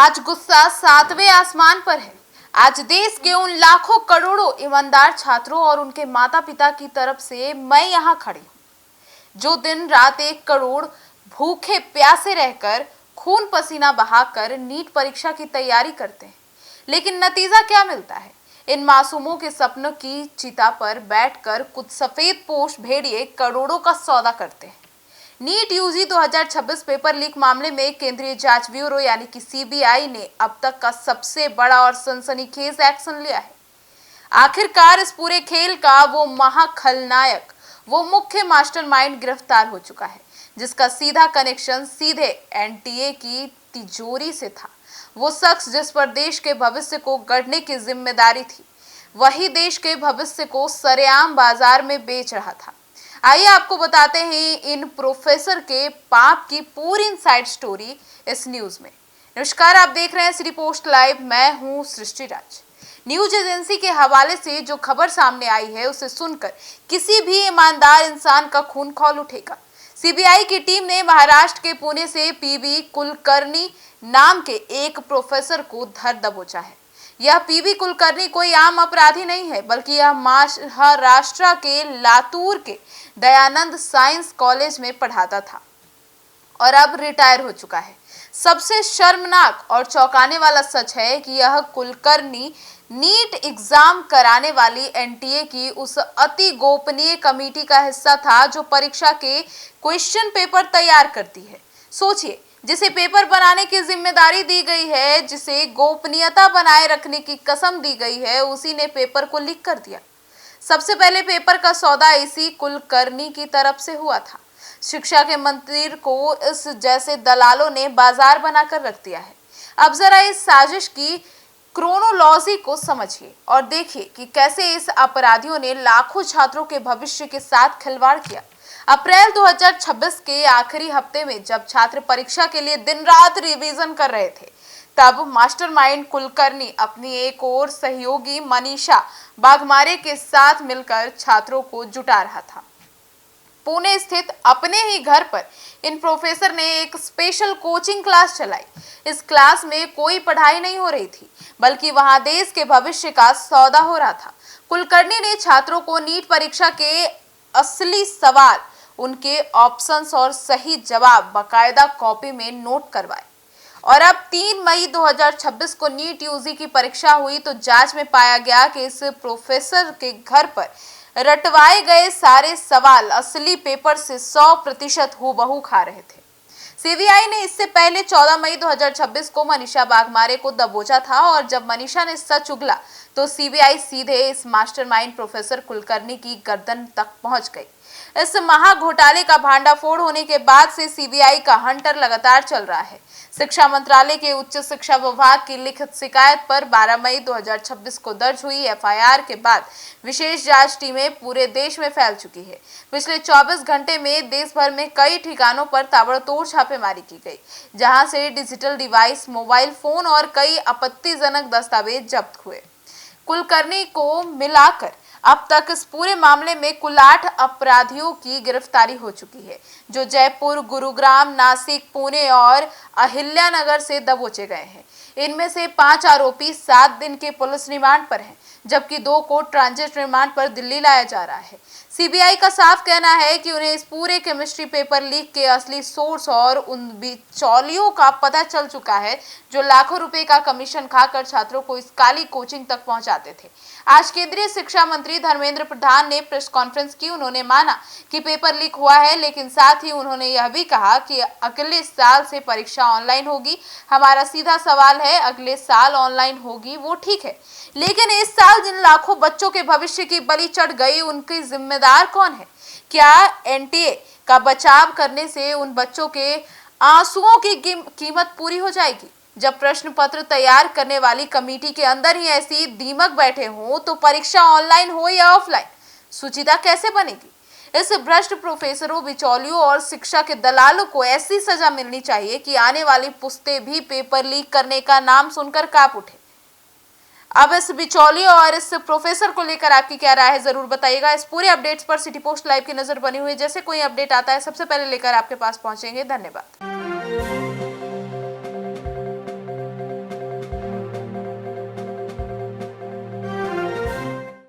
आज गुस्सा सातवें आसमान पर है। आज देश के उन लाखों करोड़ों ईमानदार छात्रों और उनके माता पिता की तरफ से मैं यहाँ खड़ी हूँ, जो दिन रात 1 करोड़ भूखे प्यासे रहकर खून पसीना बहाकर नीट परीक्षा की तैयारी करते हैं। लेकिन नतीजा क्या मिलता है? इन मासूमों के सपनों की चिता पर बैठकर कुछ सफेद पोश भेड़िए करोड़ों का सौदा करते हैं। नीट यूजी 2026 पेपर लीक मामले में केंद्रीय जांच ब्यूरो यानी कि सीबीआई ने अब तक का सबसे बड़ा और सनसनीखेज एक्शन लिया है। आखिरकार इस पूरे खेल का वो महाखलनायक, वो मुख्य मास्टरमाइंड गिरफ्तार हो चुका है, जिसका सीधा कनेक्शन सीधे एनटीए की तिजोरी से था। वो शख्स जिस पर देश के भविष्य को गढ़ने की जिम्मेदारी थी, वही देश के भविष्य को सरेआम बाजार में बेच रहा था। आइए आपको बताते हैं इन प्रोफेसर के पाप की पूरी इनसाइड स्टोरी इस न्यूज में। नमस्कार, आप देख रहे हैं सिटी पोस्ट लाइव। मैं हूं सृष्टि राज। न्यूज एजेंसी के हवाले से जो खबर सामने आई है, उसे सुनकर किसी भी ईमानदार इंसान का खून खौल उठेगा। सीबीआई की टीम ने महाराष्ट्र के पुणे से पीबी कुलकर्णी नाम के एक प्रोफेसर को धर दबोचा है। यह पीबी कुलकर्णी कोई आम अपराधी नहीं है, बल्कि यह महाराष्ट्र के लातूर के दयानंद साइंस कॉलेज में पढ़ाता था और अब रिटायर हो चुका है। सबसे शर्मनाक और चौंकाने वाला सच है कि यह कुलकर्णी नीट एग्जाम कराने वाली एनटीए की उस अति गोपनीय कमेटी का हिस्सा था जो परीक्षा के क्वेश्चन पेपर तैयार करती है। सोचिए, जिसे पेपर बनाने की जिम्मेदारी दी गई है, जिसे गोपनीयता बनाए रखने की कसम दी गई है, उसी ने पेपर को लीक कर दिया। सबसे पहले पेपर का सौदा इसी कुलकर्णी की तरफ से हुआ था। शिक्षा के मंत्री को इस जैसे दलालों ने बाजार बनाकर रख दिया है। अब जरा इस साजिश की क्रोनोलॉजी को समझिए और देखिए कि कैसे इस अपराधियों ने लाखों छात्रों के भविष्य के साथ खिलवाड़ किया। अप्रैल 2026 के आखिरी हफ्ते में जब छात्र परीक्षा के लिए दिन रात रिवीजन कर रहे थे, तब मास्टरमाइंड कुलकर्णी अपनी एक और सहयोगी मनीषा बाघमारे के साथ मिलकर छात्रों को जुटा रहा था। पुणे स्थित अपने ही घर पर इन प्रोफेसर ने एक स्पेशल कोचिंग क्लास चलाई। इस क्लास में कोई पढ़ाई नहीं हो रही थी, बल्कि वहां देश के भविष्य का सौदा हो रहा था। कुलकर्णी ने छात्रों को नीट परीक्षा के असली सवाल, उनके ऑप्शंस और सही जवाब बाकायदा कॉपी में नोट करवाए। और अब 3 मई 2026 को नीट यूजी की परीक्षा हुई तो जांच में पाया गया कि इस प्रोफेसर के घर पर रटवाए गए सारे सवाल असली पेपर से 100% हूबहू खा रहे थे। सीबीआई ने इससे पहले 14 मई 2026 को मनीषा बाघमारे को दबोचा था और जब मनीषा ने सच उगला तो सीबीआई सीधे इस मास्टरमाइंड प्रोफेसर कुलकर्णी की गर्दन तक पहुंच गई। इस महा घोटाले का भांडाफोड़ होने के बाद से सीबीआई का हंटर लगातार चल रहा है। शिक्षा मंत्रालय के उच्च शिक्षा विभाग की लिखित शिकायत पर 12 मई 2026 को दर्ज हुई एफआईआर के बाद विशेष जांच टीमें पूरे देश में फैल चुकी है। पिछले 24 घंटे में देश भर में कई ठिकानों पर ताबड़तोड़ छापेमारी की गई, जहां से डिजिटल डिवाइस, मोबाइल फोन और कई आपत्तिजनक दस्तावेज जब्त हुए। कुलकर्णी को मिलाकर अब तक इस पूरे मामले में कुल 8 अपराधियों की गिरफ्तारी हो चुकी है, जो जयपुर, गुरुग्राम, नासिक, पुणे और अहिल्यानगर से दबोचे गए हैं। इनमें से 5 आरोपी 7 दिन के पुलिस रिमांड पर हैं, जबकि 2 को ट्रांजिट रिमांड पर दिल्ली लाया जा रहा है। सीबीआई का साफ कहना है कि उन्हें इस पूरे केमिस्ट्री पेपर लीक के असली सोर्स और उन बिचौलियों का पता चल चुका है, जो लाखों रुपए का कमीशन खाकर छात्रों को इस काली कोचिंग तक पहुंचाते थे। आज केंद्रीय शिक्षा मंत्री धर्मेंद्र प्रधान ने प्रेस कॉन्फ्रेंस की। उन्होंने माना कि पेपर लीक हुआ है, लेकिन साथ ही उन्होंने यह भी कहा कि अगले साल से परीक्षा ऑनलाइन होगी। हमारा सीधा सवाल है, अगले साल ऑनलाइन होगी वो ठीक है, लेकिन इस साल जिन लाखों बच्चों के भविष्य की बलि चढ़ गई, उनकी जिम्मेदार कौन है? क्या एनटीए का बचाव करने से उन बच्चों के आंसुओं की कीमत पूरी हो जाएगी? जब प्रश्न पत्र तैयार करने वाली कमेटी के अंदर ही ऐसी दीमक बैठे हों, तो परीक्षा ऑनलाइन हो या ऑफलाइन, सुचिता कैसे बनेगी? इस भ्रष्ट प्रोफेसरों, बिचौलियों और शिक्षा के दलालों को ऐसी सजा मिलनी चाहिए कि आने वाली पुश्तें भी पेपर लीक करने का नाम सुनकर कांप उठे। अब इस बिचौलियों और इस प्रोफेसर को लेकर आपकी क्या राय है, जरूर बताइएगा। इस पूरे अपडेट्स पर सिटी पोस्ट लाइव की नजर बनी हुई है। जैसे कोई अपडेट आता है सबसे पहले लेकर आपके पास पहुंचेंगे। धन्यवाद।